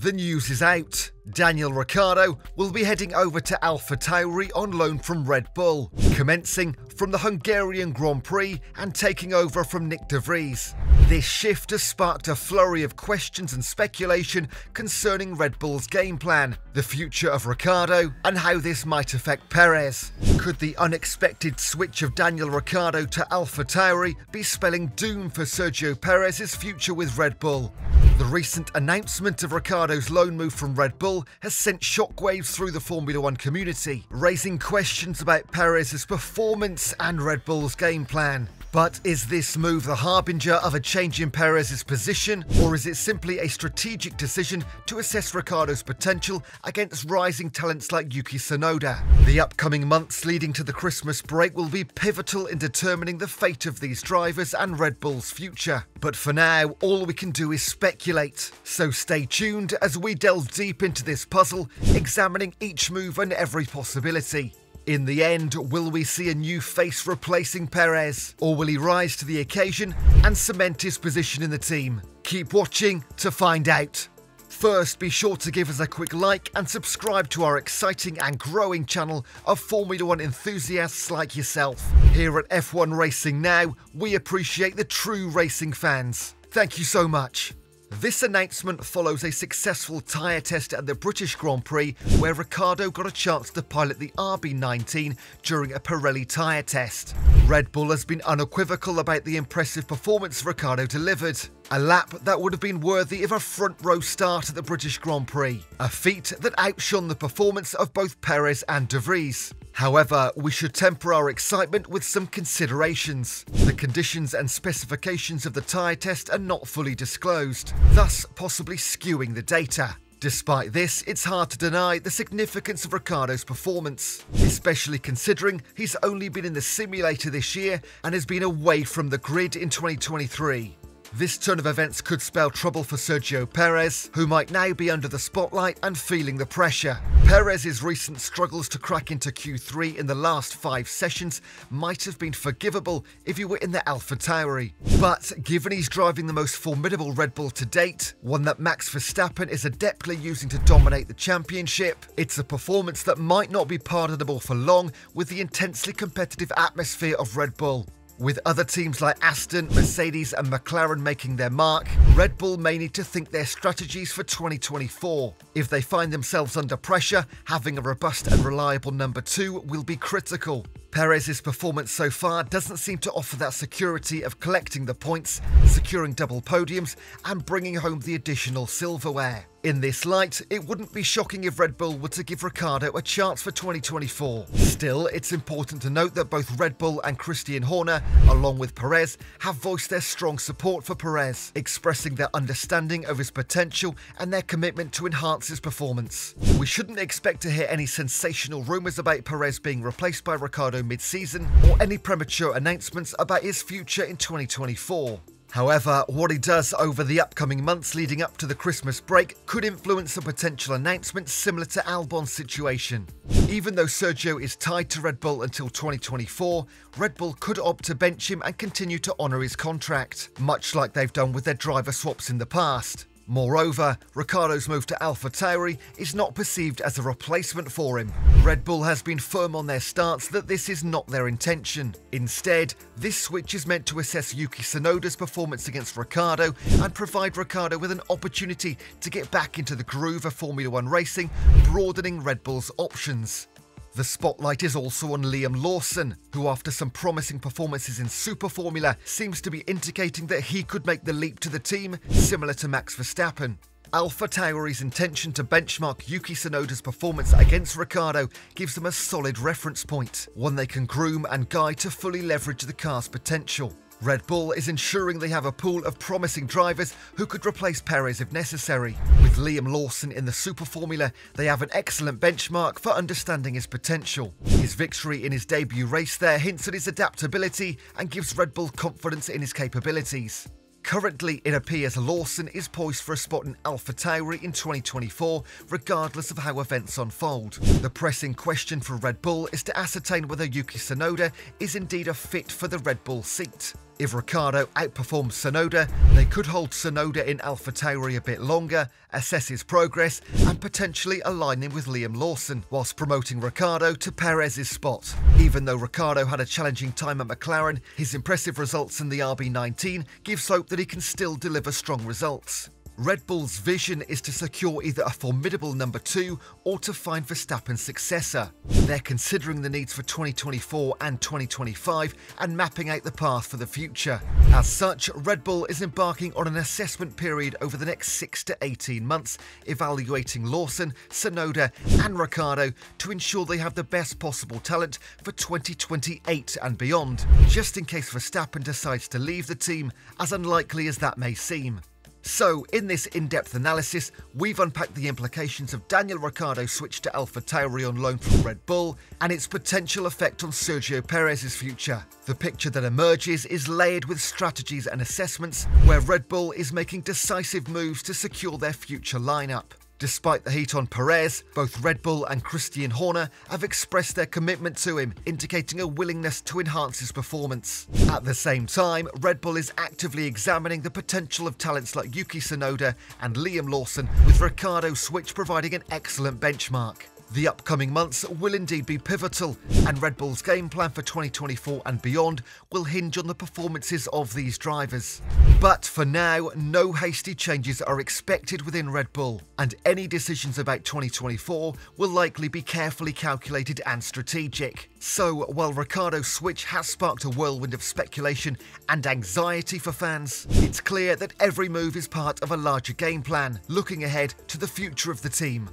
The news is out. Daniel Ricciardo will be heading over to Alpha Tauri on loan from Red Bull, commencing from the Hungarian Grand Prix and taking over from Nick DeVries. This shift has sparked a flurry of questions and speculation concerning Red Bull's game plan, the future of Ricciardo, and how this might affect Perez. Could the unexpected switch of Daniel Ricciardo to Alpha Tauri be spelling doom for Sergio Perez's future with Red Bull? The recent announcement of Ricciardo's loan move from Red Bull has sent shockwaves through the Formula One community, raising questions about Perez's performance and Red Bull's game plan. But is this move the harbinger of a change in Perez's position, or is it simply a strategic decision to assess Ricciardo's potential against rising talents like Yuki Tsunoda? The upcoming months leading to the Christmas break will be pivotal in determining the fate of these drivers and Red Bull's future. But for now, all we can do is speculate. So stay tuned as we delve deep into this puzzle, examining each move and every possibility. In the end, will we see a new face replacing Perez, or will he rise to the occasion and cement his position in the team? Keep watching to find out. First, be sure to give us a quick like and subscribe to our exciting and growing channel of Formula One enthusiasts like yourself. Here at F1 Racing Now, we appreciate the true racing fans. Thank you so much. This announcement follows a successful tyre test at the British Grand Prix, where Ricciardo got a chance to pilot the RB19 during a Pirelli tyre test. Red Bull has been unequivocal about the impressive performance Ricciardo delivered, a lap that would have been worthy of a front row start at the British Grand Prix, a feat that outshone the performance of both Perez and DeVries. However, we should temper our excitement with some considerations. The conditions and specifications of the tyre test are not fully disclosed, thus possibly skewing the data. Despite this, it's hard to deny the significance of Ricciardo's performance, especially considering he's only been in the simulator this year and has been away from the grid in 2023. This turn of events could spell trouble for Sergio Perez, who might now be under the spotlight and feeling the pressure. Perez's recent struggles to crack into Q3 in the last 5 sessions might have been forgivable if he were in the Alpha Tauri. But given he's driving the most formidable Red Bull to date, one that Max Verstappen is adeptly using to dominate the championship, it's a performance that might not be pardonable for long with the intensely competitive atmosphere of Red Bull. With other teams like Aston, Mercedes and McLaren making their mark, Red Bull may need to think their strategies for 2024. If they find themselves under pressure, having a robust and reliable number 2 will be critical. Perez's performance so far doesn't seem to offer that security of collecting the points, securing double podiums and bringing home the additional silverware. In this light, it wouldn't be shocking if Red Bull were to give Ricciardo a chance for 2024. Still, it's important to note that both Red Bull and Christian Horner, along with Perez, have voiced their strong support for Perez, expressing their understanding of his potential and their commitment to enhance his performance. We shouldn't expect to hear any sensational rumours about Perez being replaced by Ricciardo mid-season, or any premature announcements about his future in 2024. However, what he does over the upcoming months leading up to the Christmas break could influence a potential announcement similar to Albon's situation. Even though Sergio is tied to Red Bull until 2024, Red Bull could opt to bench him and continue to honour his contract, much like they've done with their driver swaps in the past. Moreover, Ricciardo's move to Alpha Tauri is not perceived as a replacement for him. Red Bull has been firm on their stance that this is not their intention. Instead, this switch is meant to assess Yuki Tsunoda's performance against Ricciardo and provide Ricciardo with an opportunity to get back into the groove of Formula One racing, broadening Red Bull's options. The spotlight is also on Liam Lawson, who after some promising performances in Super Formula seems to be indicating that he could make the leap to the team, similar to Max Verstappen. Alpha Tauri's intention to benchmark Yuki Tsunoda's performance against Ricciardo gives them a solid reference point, one they can groom and guide to fully leverage the car's potential. Red Bull is ensuring they have a pool of promising drivers who could replace Perez if necessary. With Liam Lawson in the Super Formula, they have an excellent benchmark for understanding his potential. His victory in his debut race there hints at his adaptability and gives Red Bull confidence in his capabilities. Currently, it appears Lawson is poised for a spot in Alpha Tauri in 2024, regardless of how events unfold. The pressing question for Red Bull is to ascertain whether Yuki Tsunoda is indeed a fit for the Red Bull seat. If Ricciardo outperforms Tsunoda, they could hold Tsunoda in Alpha Tauri a bit longer, assess his progress, and potentially align him with Liam Lawson, whilst promoting Ricciardo to Perez's spot. Even though Ricciardo had a challenging time at McLaren, his impressive results in the RB19 gives hope that he can still deliver strong results. Red Bull's vision is to secure either a formidable number 2 or to find Verstappen's successor. They're considering the needs for 2024 and 2025 and mapping out the path for the future. As such, Red Bull is embarking on an assessment period over the next 6 to 18 months, evaluating Lawson, Tsunoda and Ricciardo to ensure they have the best possible talent for 2028 and beyond, just in case Verstappen decides to leave the team, as unlikely as that may seem. So, in this in-depth analysis, we've unpacked the implications of Daniel Ricciardo's switch to Alpha Tauri on loan from Red Bull and its potential effect on Sergio Perez's future. The picture that emerges is layered with strategies and assessments where Red Bull is making decisive moves to secure their future lineup. Despite the heat on Perez, both Red Bull and Christian Horner have expressed their commitment to him, indicating a willingness to enhance his performance. At the same time, Red Bull is actively examining the potential of talents like Yuki Tsunoda and Liam Lawson, with Ricciardo's switch providing an excellent benchmark. The upcoming months will indeed be pivotal, and Red Bull's game plan for 2024 and beyond will hinge on the performances of these drivers. But for now, no hasty changes are expected within Red Bull, and any decisions about 2024 will likely be carefully calculated and strategic. So, while Ricciardo's switch has sparked a whirlwind of speculation and anxiety for fans, it's clear that every move is part of a larger game plan, looking ahead to the future of the team.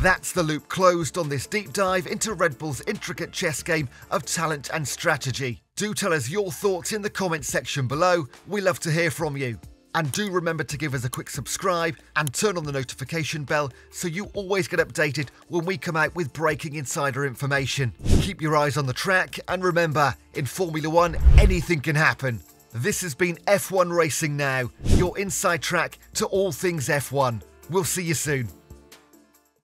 That's the loop closed on this deep dive into Red Bull's intricate chess game of talent and strategy. Do tell us your thoughts in the comments section below, we love to hear from you. And do remember to give us a quick subscribe and turn on the notification bell so you always get updated when we come out with breaking insider information. Keep your eyes on the track, and remember, in Formula 1 anything can happen. This has been F1 Racing Now, your inside track to all things F1. We'll see you soon.